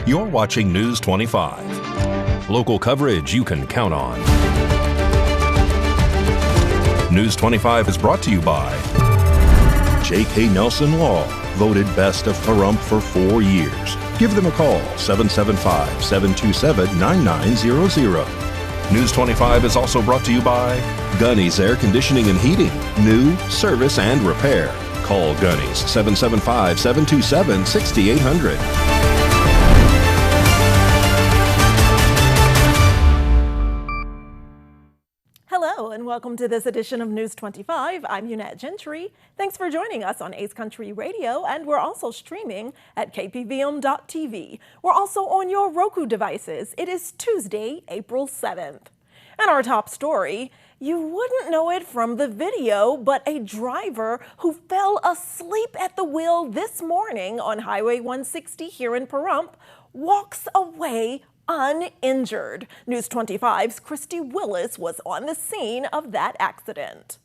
You're watching News 25. Local coverage you can count on. News 25 is brought to you by J.K. Nelson Law, voted best of Pahrump for 4 years. Give them a call, 775-727-9900. News 25 is also brought to you by Gunny's Air Conditioning and Heating. New, service, and repair. Call Gunny's, 775-727-6800. Hello and welcome to this edition of News 25. I'm Unette Gentry. Thanks for joining us on Ace Country Radio, and we're also streaming at KPVM.TV. We're also on your Roku devices. It is Tuesday, April 7th. And our top story, you wouldn't know it from the video, but a driver who fell asleep at the wheel this morning on Highway 160 here in Pahrump walks away uninjured. News 25's Christy Willis was on the scene of that accident.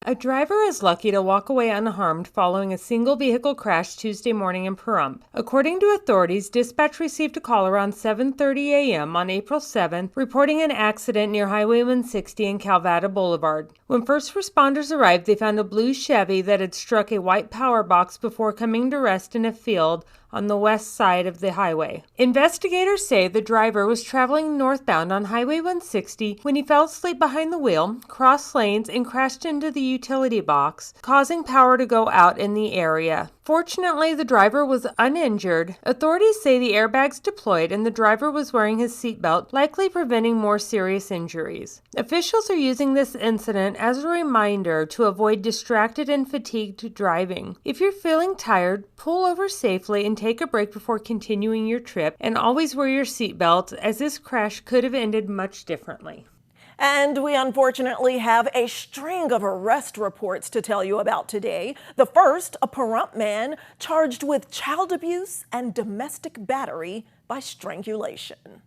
A driver is lucky to walk away unharmed following a single vehicle crash Tuesday morning in Pahrump. According to authorities, dispatch received a call around 7:30 a.m. on April 7th reporting an accident near Highway 160 and Calvada Boulevard. When first responders arrived, they found a blue Chevy that had struck a white power box before coming to rest in a field on the west side of the highway. Investigators say the driver was traveling northbound on Highway 160 when he fell asleep behind the wheel, crossed lanes, and crashed into the utility box, causing power to go out in the area. Fortunately, the driver was uninjured. Authorities say the airbags deployed and the driver was wearing his seatbelt, likely preventing more serious injuries. Officials are using this incident as a reminder to avoid distracted and fatigued driving. If you're feeling tired, pull over safely and take a break before continuing your trip, and always wear your seatbelt, as this crash could have ended much differently. And we unfortunately have a string of arrest reports to tell you about today. The first, a Pahrump man charged with child abuse and domestic battery by strangulation.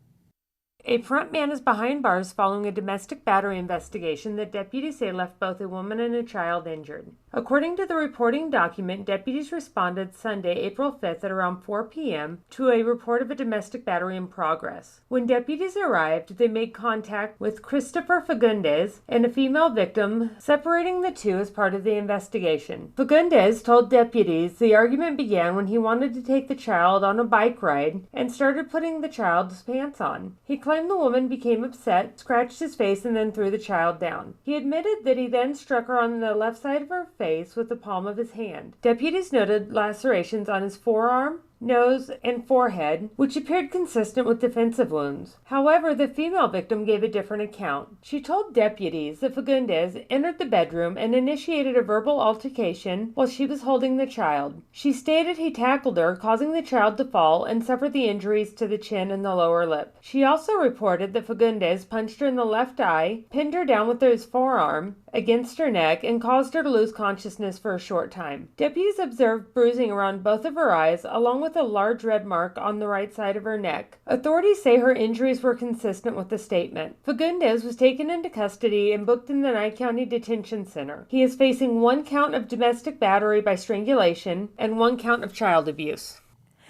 A Pahrump man is behind bars following a domestic battery investigation that deputies say left both a woman and a child injured. According to the reporting document, deputies responded Sunday, April 5th at around 4 p.m. to a report of a domestic battery in progress. When deputies arrived, they made contact with Christopher Fagundes and a female victim, separating the two as part of the investigation. Fagundes told deputies the argument began when he wanted to take the child on a bike ride and started putting the child's pants on. He claimed the woman became upset, scratched his face, and then threw the child down. He admitted that he then struck her on the left side of her face with the palm of his hand. Deputies noted lacerations on his forearm, nose, and forehead, which appeared consistent with defensive wounds. However, the female victim gave a different account. She told deputies that Fagundes entered the bedroom and initiated a verbal altercation while she was holding the child. She stated he tackled her, causing the child to fall and suffered the injuries to the chin and the lower lip. She also reported that Fagundes punched her in the left eye, pinned her down with his forearm against her neck, and caused her to lose consciousness for a short time. Deputies observed bruising around both of her eyes, along with a large red mark on the right side of her neck. Authorities say her injuries were consistent with the statement. Fagundes was taken into custody and booked in the Nye County Detention Center. He is facing 1 count of domestic battery by strangulation and 1 count of child abuse.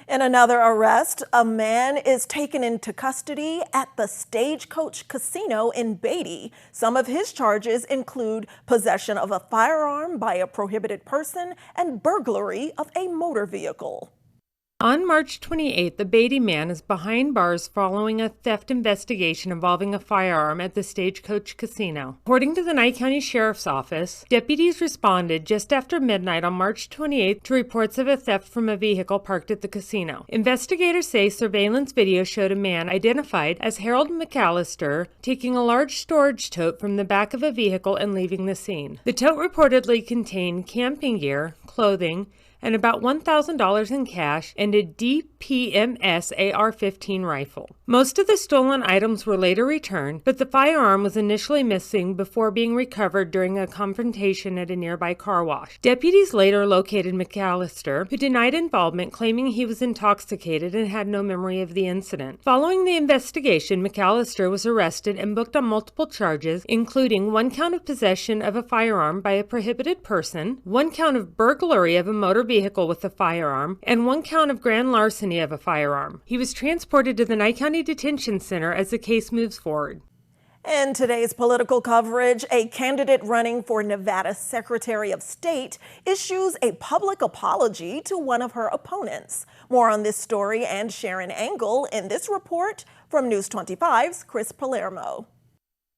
In another arrest, a man is taken into custody at the Stagecoach Casino in Beatty. Some of his charges include possession of a firearm by a prohibited person and burglary of a motor vehicle. On March 28th, the Beatty man is behind bars following a theft investigation involving a firearm at the Stagecoach Casino. According to the Nye County Sheriff's Office, deputies responded just after midnight on March 28th to reports of a theft from a vehicle parked at the casino. Investigators say surveillance video showed a man identified as Harold McAllister taking a large storage tote from the back of a vehicle and leaving the scene. The tote reportedly contained camping gear, clothing, and about $1,000 in cash and a DPMS AR-15 rifle. Most of the stolen items were later returned, but the firearm was initially missing before being recovered during a confrontation at a nearby car wash. Deputies later located McAllister, who denied involvement, claiming he was intoxicated and had no memory of the incident. Following the investigation, McAllister was arrested and booked on multiple charges, including 1 count of possession of a firearm by a prohibited person, 1 count of burglary of a motor vehicle with a firearm and 1 count of grand larceny of a firearm. He was transported to the Nye County Detention Center as the case moves forward. In today's political coverage, a candidate running for Nevada Secretary of State issues a public apology to one of her opponents. More on this story and Sharon Angle in this report from News 25's Chris Palermo.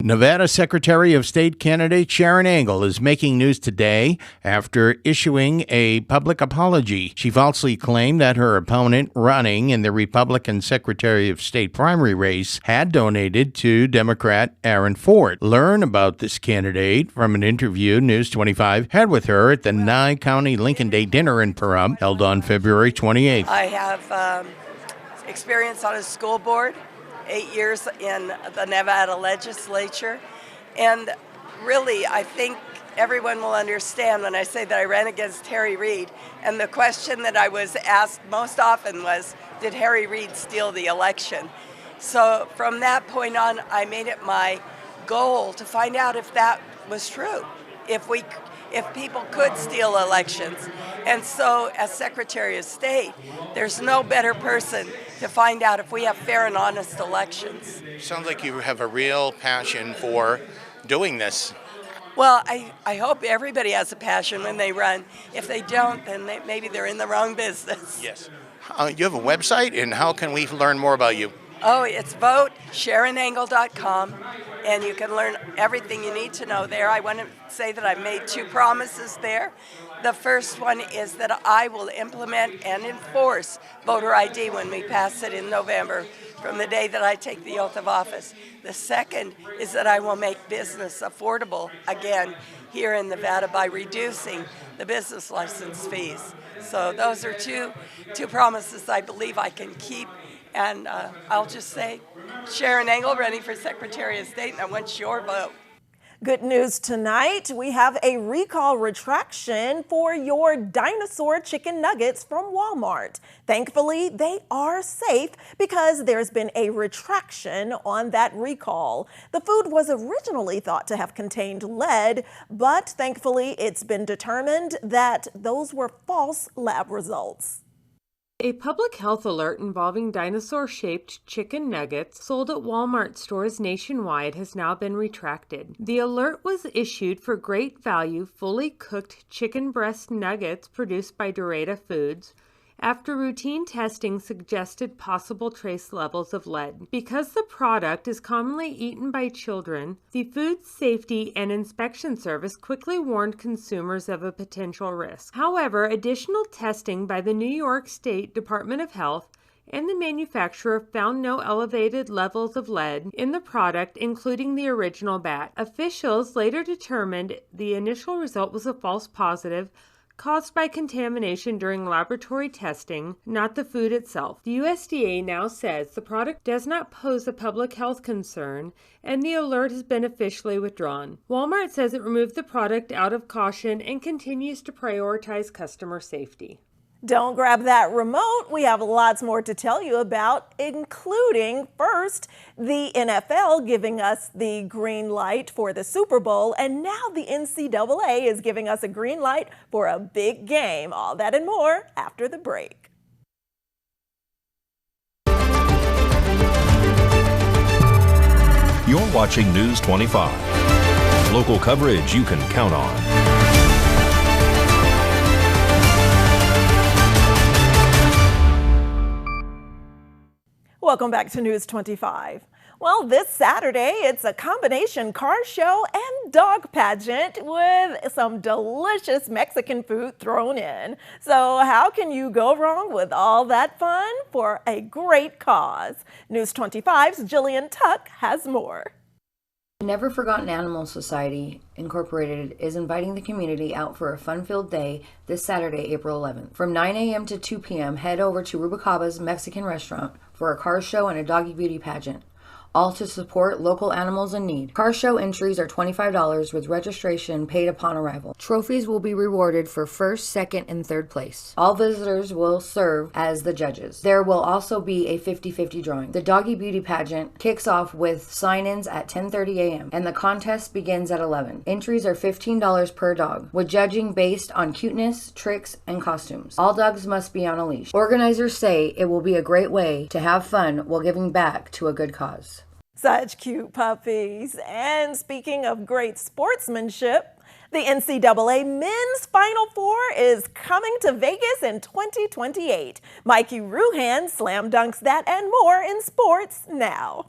Nevada Secretary of State candidate Sharon Angle is making news today after issuing a public apology. She falsely claimed that her opponent running in the Republican Secretary of State primary race had donated to Democrat Aaron Ford. Learn about this candidate from an interview News 25 had with her at the Nye County Lincoln Day dinner in Pahrump, held on February 28th. I have experience on a school board, 8 years in the Nevada legislature, and really I think everyone will understand when I say that I ran against Harry Reid, and the question that I was asked most often was, did Harry Reid steal the election? So from that point on, I made it my goal to find out if that was true, if people could steal elections. And so as Secretary of State, there's no better person to find out if we have fair and honest elections. Sounds like you have a real passion for doing this. Well, I hope everybody has a passion when they run. If they don't, then maybe they're in the wrong business. Yes. You have a website, and how can we learn more about you? Oh, it's votesharonangle.com, and you can learn everything you need to know there. I want to say that I've made 2 promises there. The first one is that I will implement and enforce voter ID when we pass it in November, from the day that I take the oath of office. The second is that I will make business affordable again here in Nevada by reducing the business license fees. So those are two promises I believe I can keep. And I'll just say, Sharon Angle running for Secretary of State, and I want your vote. Good news tonight. We have a recall retraction for your dinosaur chicken nuggets from Walmart. Thankfully, they are safe because there's been a retraction on that recall. The food was originally thought to have contained lead, but thankfully it's been determined that those were false lab results. A public health alert involving dinosaur-shaped chicken nuggets sold at Walmart stores nationwide has now been retracted. The alert was issued for great value, fully cooked chicken breast nuggets produced by Dorada Foods after routine testing suggested possible trace levels of lead. Because the product is commonly eaten by children, the Food Safety and Inspection Service quickly warned consumers of a potential risk. However, additional testing by the New York State Department of Health and the manufacturer found no elevated levels of lead in the product, including the original batch. Officials later determined the initial result was a false positive caused by contamination during laboratory testing, not the food itself. The USDA now says the product does not pose a public health concern, and the alert has been officially withdrawn. Walmart says it removed the product out of caution and continues to prioritize customer safety. Don't grab that remote. We have lots more to tell you about, including first, the NFL giving us the green light for the Super Bowl, and now the NCAA is giving us a green light for a big game. All that and more after the break. You're watching News 25. Local coverage you can count on. Welcome back to News 25. Well, this Saturday, it's a combination car show and dog pageant with some delicious Mexican food thrown in. So how can you go wrong with all that fun for a great cause? News 25's Jillian Tuck has more. Never Forgotten Animal Society Incorporated is inviting the community out for a fun-filled day this Saturday, April 11th. From 9 a.m. to 2 p.m., head over to Rubicaba's Mexican restaurant for a car show and a doggy beauty pageant. all to support local animals in need. Car show entries are $25 with registration paid upon arrival. Trophies will be rewarded for first, second, and third place. All visitors will serve as the judges. There will also be a 50-50 drawing. The Doggy Beauty Pageant kicks off with sign-ins at 10:30 a.m. and the contest begins at 11. Entries are $15 per dog, with judging based on cuteness, tricks, and costumes. All dogs must be on a leash. Organizers say it will be a great way to have fun while giving back to a good cause. Such cute puppies. And speaking of great sportsmanship, the NCAA Men's Final Four is coming to Vegas in 2028. Mikey Ruhan slam dunks that and more in sports now.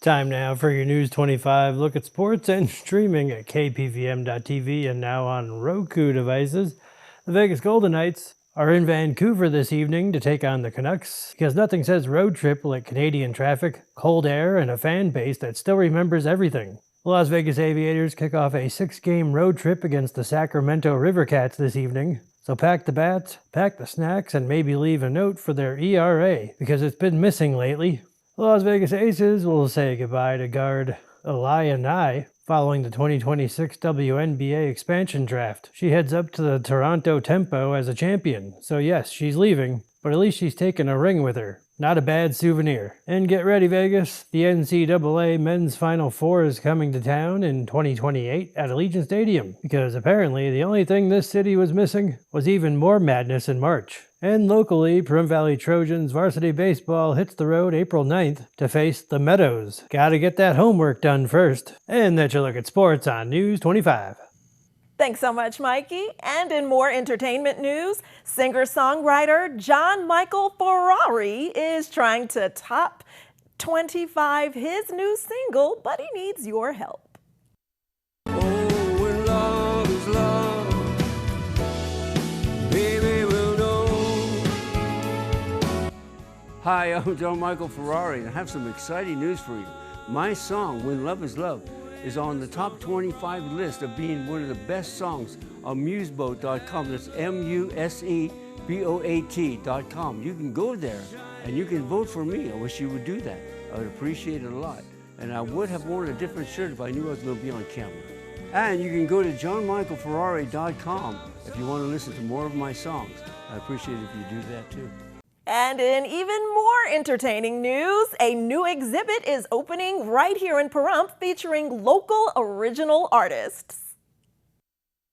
Time now for your News 25 look at sports and streaming at KPVM.TV and now on Roku devices. The Vegas Golden Knights are in Vancouver this evening to take on the Canucks because nothing says road trip like Canadian traffic, cold air, and a fan base that still remembers everything. The Las Vegas Aviators kick off a 6-game road trip against the Sacramento Rivercats this evening. So pack the bats, pack the snacks, and maybe leave a note for their ERA because it's been missing lately. The Las Vegas Aces will say goodbye to guard Aliyah Nye following the 2026 WNBA expansion draft. She heads up to the Toronto Tempo as a champion, so yes, she's leaving, but at least she's taking a ring with her. Not a bad souvenir. And get ready, Vegas. The NCAA Men's Final Four is coming to town in 2028 at Allegiant Stadium, because apparently the only thing this city was missing was even more madness in March. And locally, Pahrump Valley Trojans varsity baseball hits the road April 9th to face the Meadows. Gotta get that homework done first. And that's your look at sports on News 25. Thanks so much, Mikey. And in more entertainment news, singer-songwriter John Michael Ferrari is trying to top 25 his new single, but he needs your help. Oh, when love is love, baby will know. Hi, I'm John Michael Ferrari, and I have some exciting news for you. My song, When Love is Love, is on the top 25 list of being one of the best songs on museboat.com. That's museboat.com. You can go there and you can vote for me. I wish you would do that. I would appreciate it a lot. And I would have worn a different shirt if I knew I was going to be on camera. And you can go to johnmichaelferrari.com if you want to listen to more of my songs. I appreciate it if you do that too. And in even more entertaining news, a new exhibit is opening right here in Pahrump featuring local original artists.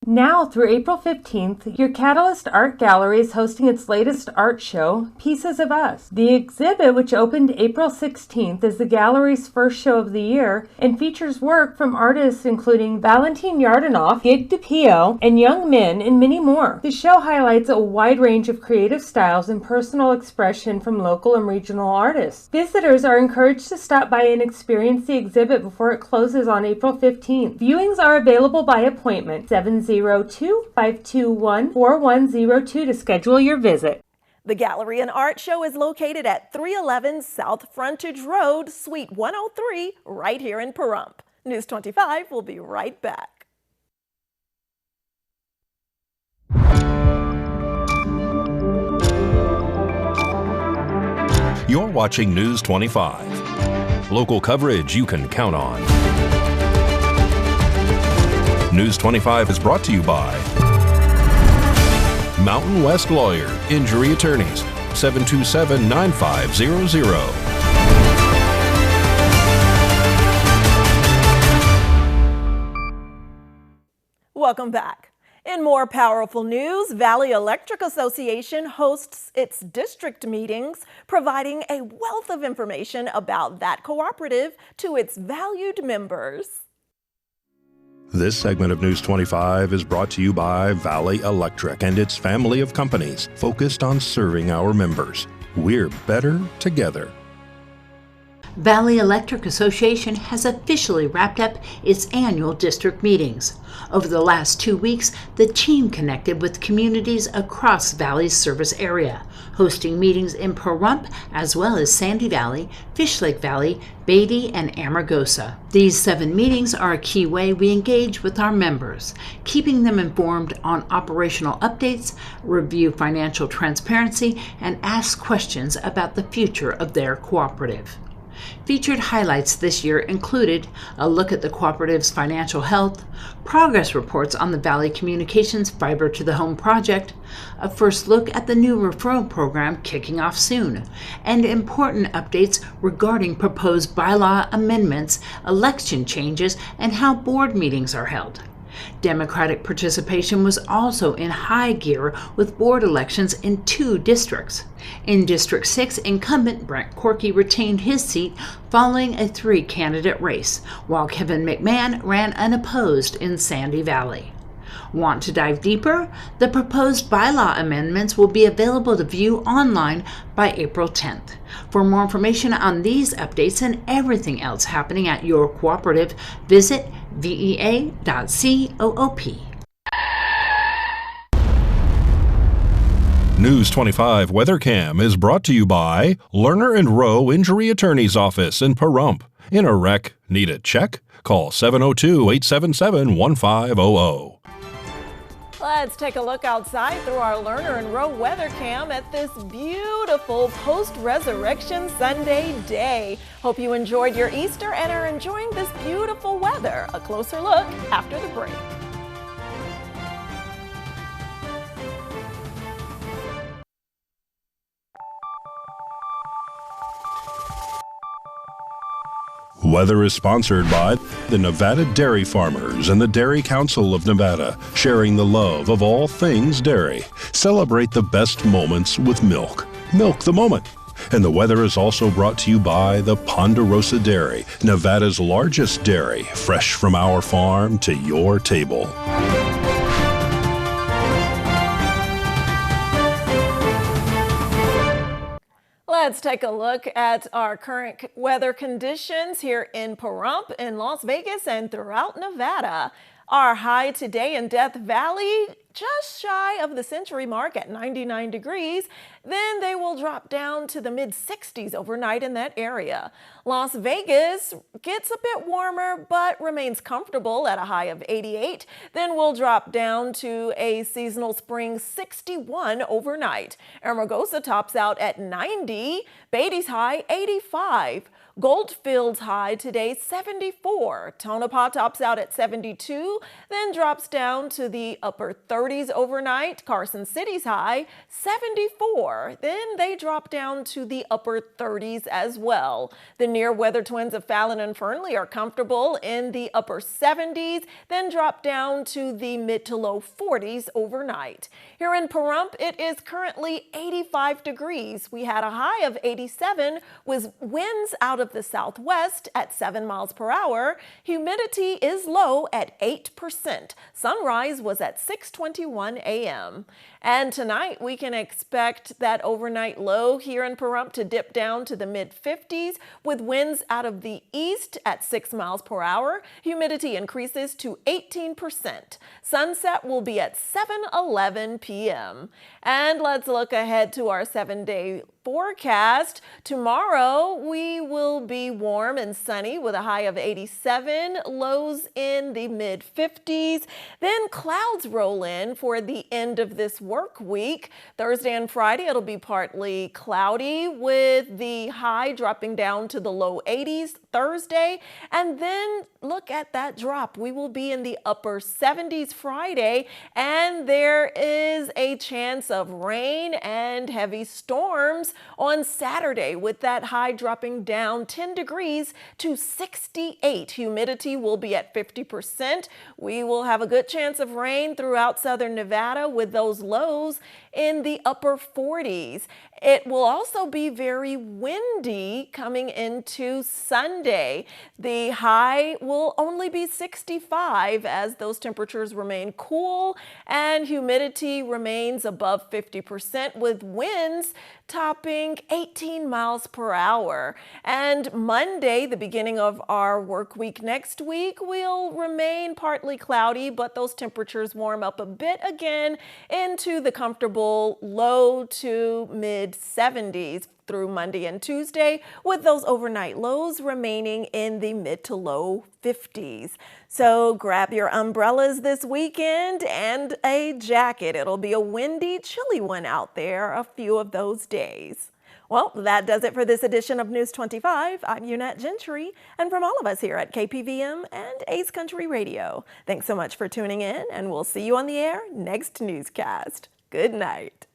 Now through April 15th, your Catalyst Art Gallery is hosting its latest art show, Pieces of Us. The exhibit, which opened April 16th, is the gallery's first show of the year and features work from artists including Valentin Yardanoff, Gig DePio, and Young Min, and many more. The show highlights a wide range of creative styles and personal expression from local and regional artists. Visitors are encouraged to stop by and experience the exhibit before it closes on April 15th. Viewings are available by appointment, 702-521-4102 to schedule your visit. The Gallery and Art Show is located at 311 South Frontage Road, Suite 103, right here in Pahrump. News 25 will be right back. You're watching News 25. Local coverage you can count on. News 25 is brought to you by Mountain West Lawyer, Injury Attorneys, 727-9500. Welcome back. In more powerful news, Valley Electric Association hosts its district meetings, providing a wealth of information about that cooperative to its valued members. This segment of News 25 is brought to you by Valley Electric and its family of companies focused on serving our members. We're better together. Valley Electric Association has officially wrapped up its annual district meetings. Over the last 2 weeks, the team connected with communities across Valley's service area, hosting meetings in Pahrump as well as Sandy Valley, Fish Lake Valley, Beatty, and Amargosa. These 7 meetings are a key way we engage with our members, keeping them informed on operational updates, review financial transparency, and ask questions about the future of their cooperative. Featured highlights this year included a look at the cooperative's financial health, progress reports on the Valley Communications Fiber to the Home project, a first look at the new referral program kicking off soon, and important updates regarding proposed bylaw amendments, election changes, and how board meetings are held. Democratic participation was also in high gear with board elections in 2 districts. In District 6, incumbent Brent Corky retained his seat following a 3-candidate race, while Kevin McMahon ran unopposed in Sandy Valley. Want to dive deeper? The proposed bylaw amendments will be available to view online by April 10th. For more information on these updates and everything else happening at your cooperative, visit vea.coop. News 25 WeatherCam is brought to you by Lerner and Rowe Injury Attorney's Office in Pahrump. In a wreck, need a check? Call 702-877-1500. Let's take a look outside through our Lerner and Rowe weather cam at this beautiful post-resurrection Sunday day. Hope you enjoyed your Easter and are enjoying this beautiful weather. A closer look after the break. Weather is sponsored by the Nevada Dairy Farmers and the Dairy Council of Nevada, sharing the love of all things dairy. Celebrate the best moments with milk. Milk the moment. And the weather is also brought to you by the Ponderosa Dairy, Nevada's largest dairy, fresh from our farm to your table. Let's take a look at our current weather conditions here in Pahrump, in Las Vegas, and throughout Nevada. Our high today in Death Valley, just shy of the century mark at 99 degrees. Then they will drop down to the mid-60s overnight in that area. Las Vegas gets a bit warmer but remains comfortable at a high of 88. Then we'll drop down to a seasonal spring 61 overnight. Amargosa tops out at 90. Beatty's high 85. Goldfield's high today 74. Tonopah tops out at 72, then drops down to the upper 30s overnight. Carson City's high 74. Then they drop down to the upper 30s as well. The near weather twins of Fallon and Fernley are comfortable in the upper 70s, then drop down to the mid to low 40s overnight. Here in Pahrump, it is currently 85 degrees. We had a high of 87 with winds out of the southwest at 7 miles per hour. Humidity is low at 8%. Sunrise was at 6:21 a.m. And tonight we can expect that overnight low here in Pahrump to dip down to the mid-50s with winds out of the east at 6 miles per hour. Humidity increases to 18%. Sunset will be at 7:11 p.m. And let's look ahead to our 7-day forecast. Tomorrow we will be warm and sunny with a high of 87, lows in the mid-50s. Then clouds roll in for the end of this work week. Thursday and Friday it'll be partly cloudy with the high dropping down to the low 80s Thursday. And then look at that drop. We will be in the upper 70s Friday, and there is a chance of rain and heavy storms on Saturday with that high dropping down 10 degrees to 68. Humidity will be at 50%. We will have a good chance of rain throughout southern Nevada with those lows in the upper 40s. It will also be very windy coming into Sunday. The high will only be 65 as those temperatures remain cool and humidity remains above 50% with winds topping 18 miles per hour. And Monday, the beginning of our work week next week, will remain partly cloudy, but those temperatures warm up a bit again into the comfortable low to mid 70s through Monday and Tuesday, with those overnight lows remaining in the mid to low 50s. So grab your umbrellas this weekend and a jacket. It'll be a windy, chilly one out there a few of those days. Well, that does it for this edition of News 25. I'm Unette Gentry, and from all of us here at KPVM and Ace Country Radio, thanks so much for tuning in, and we'll see you on the air next newscast. Good night.